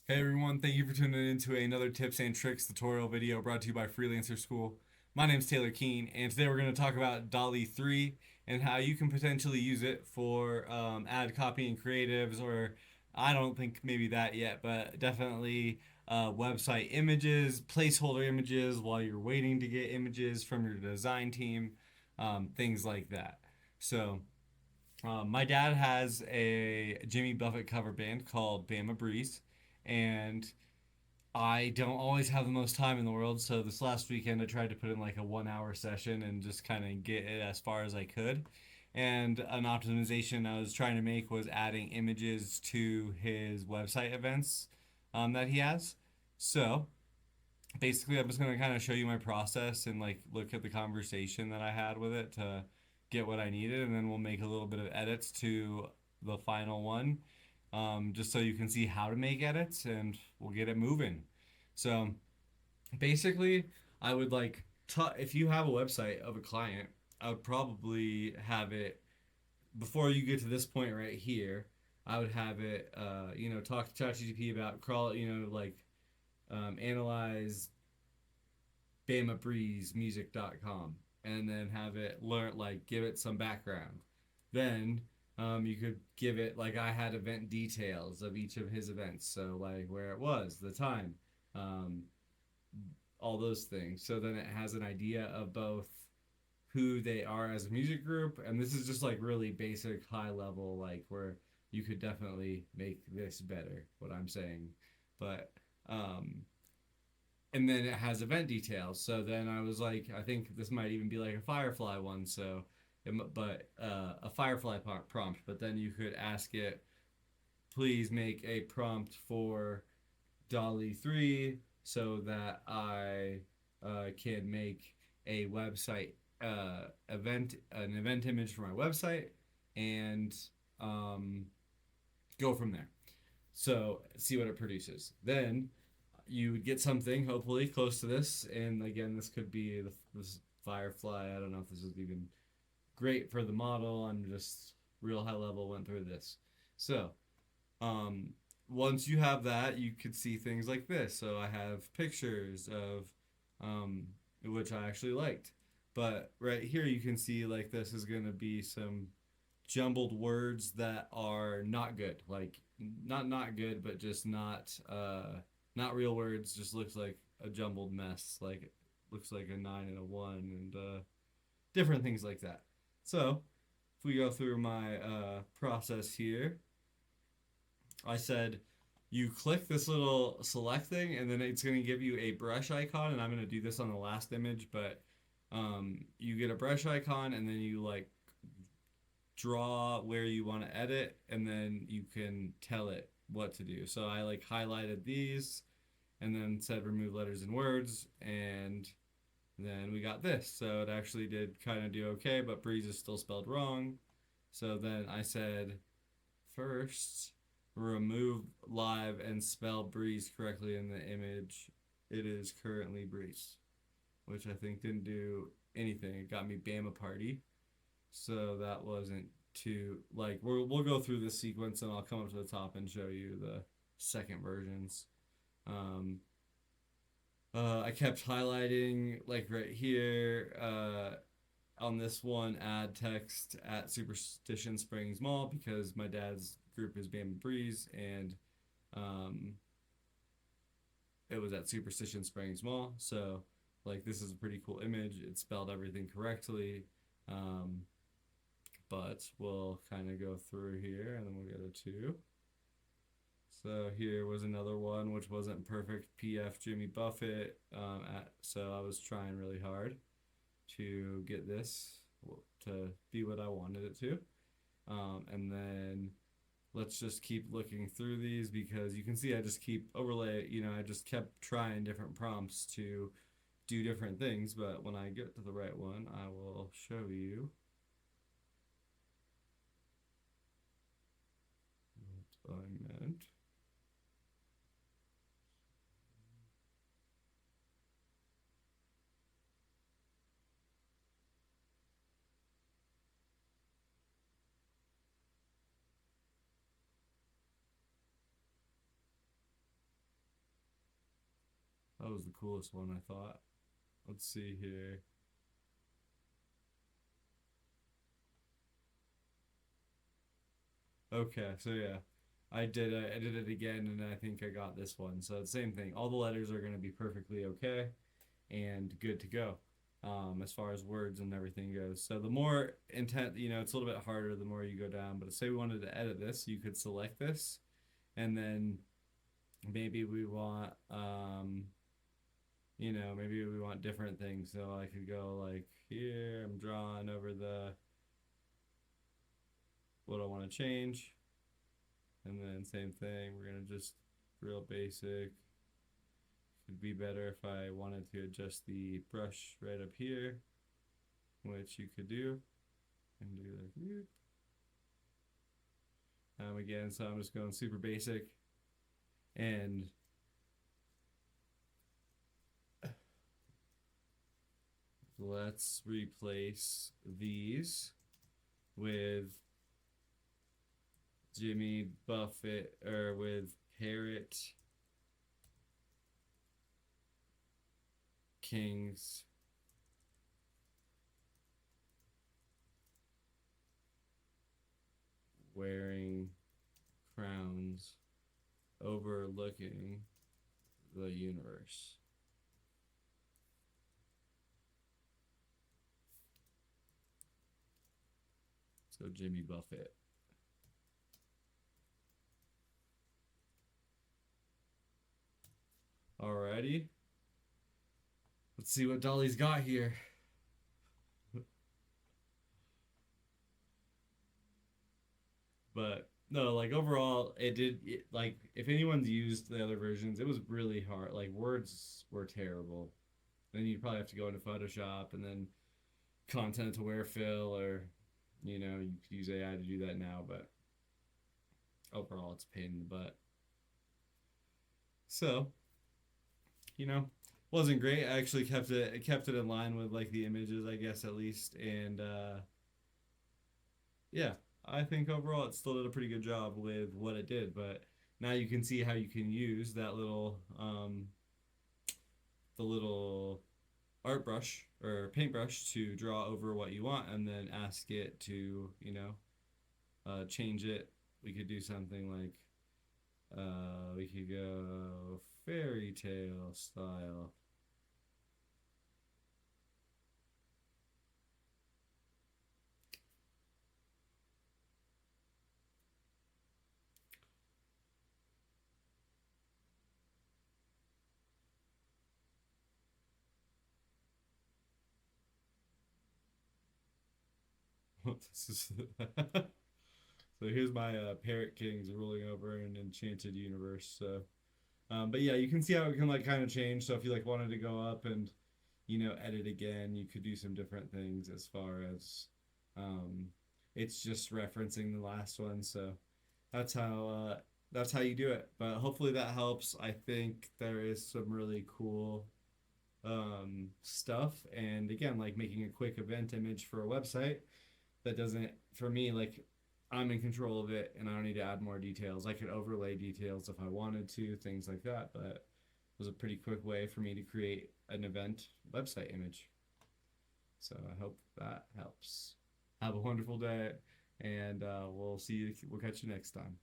Hey everyone, thank you for tuning in to another tips and tricks tutorial video brought to you by Freelancer School. My name is Taylor Keene, and today we're going to talk about Dall-E 3 and how you can potentially use it for ad copy and creatives, or I don't think maybe that yet, but definitely website images, placeholder images while you're waiting to get images from your design team, things like that. So, my dad has a Jimmy Buffett cover band called Bama Breeze, and I don't always have the most time in the world. So this last weekend, I tried to put in like a 1 hour session and just kind of get it as far as I could. And an optimization I was trying to make was adding images to his website events that he has. So basically, I'm just going to kind of show you my process and like look at the conversation that I had with it to get what I needed, and then we'll make a little bit of edits to the final one, just so you can see how to make edits, and we'll get it moving. So basically, I would like if you have a website of a client, I would probably have it before you get to this point right here. I would have it, talk to ChatGPT about crawl, analyze bamabreezemusic.com, and then have it learn, like, give it some background. Then you could give it, like, I had event details of each of his events, so like where it was, the time, um, all those things. So then it has an idea of both who they are as a music group, and this is just like really basic, high level, like where you could definitely make this better. What I'm saying, but um, and then it has event details. So then I was like, I think this might even be like a Firefly one. So, a Firefly prompt. But then you could ask it, please make a prompt for Dall-E 3 so that I can make a website an event image for my website, and um, go from there. So see what it produces. Then you would get something hopefully close to this, and again, this could be this Firefly. I don't know if this is even great for the model. I'm just real high level went through this. So um, once you have that, you could see things like this. So I have pictures of um, which I actually liked. But right here, you can see like this is going to be some jumbled words that are not good. Like not good, but just not real words. Just looks like a jumbled mess. Like looks like a nine and a one, and different things like that. So if we go through my process here, I said you click this little select thing, and then it's going to give you a brush icon, and I'm going to do this on the last image, but you get a brush icon, and then you like draw where you want to edit, and then you can tell it what to do. So I like highlighted these and then said remove letters and words, and then we got this. So it actually did kind of do okay, but breeze is still spelled wrong. So then I said first remove live and spell breeze correctly in the image. It is currently breeze, which I think didn't do anything. It got me Bama Party. So that wasn't too like we'll go through this sequence, and I'll come up to the top and show you the second versions. Um, I kept highlighting like right here on this one, add text at Superstition Springs Mall because my dad's group is Bama Breeze, and um, it was at Superstition Springs Mall. So like this is a pretty cool image. It spelled everything correctly. Um, but we'll kind of go through here, and then we'll go to two. So here was another one which wasn't perfect. PF Jimmy Buffett. So I was trying really hard to get this to be what I wanted it to. And then let's just keep looking through these because you can see I just keep overlay. I just kept trying different prompts to do different things. But when I get to the right one, I will show you what I meant. was the coolest one, I thought. Let's see here. Okay, so yeah, I did it again, and I think I got this one. So the same thing. All the letters are going to be perfectly okay and good to go, as far as words and everything goes. So the more intent, it's a little bit harder the more you go down. But say we wanted to edit this, you could select this, and then maybe we want, maybe we want different things. So I could go like here. I'm drawing over the what I want to change. And then same thing, we're gonna just real basic. It'd be better if I wanted to adjust the brush right up here, which you could do, and do like whoop. Again, so I'm just going super basic, and let's replace these with Jimmy Buffett, or with Parrot Kings wearing crowns overlooking the universe. So Jimmy Buffett. Alrighty. Let's see what Dall-E's got here. But no, like overall, like if anyone's used the other versions, it was really hard. Like words were terrible. Then you'd probably have to go into Photoshop and then content aware fill, or you could use AI to do that now, but overall it's a pain in the butt. So, wasn't great. I actually kept it in line with like the images, I guess, at least. And yeah, I think overall it still did a pretty good job with what it did. But now you can see how you can use that little the little art brush or paintbrush to draw over what you want, and then ask it to change it. We could do something like we could go fairy tale style. This is so here's my parrot kings ruling over an enchanted universe. So but yeah, you can see how it can like kind of change. So if you like wanted to go up and edit again, you could do some different things as far as it's just referencing the last one. So that's how you do it. But hopefully that helps. I think there is some really cool stuff, and again, like making a quick event image for a website that doesn't, for me, like I'm in control of it and I don't need to add more details. I could overlay details if I wanted to, things like that, but it was a pretty quick way for me to create an event website image. So I hope that helps. Have a wonderful day, and we'll catch you next time.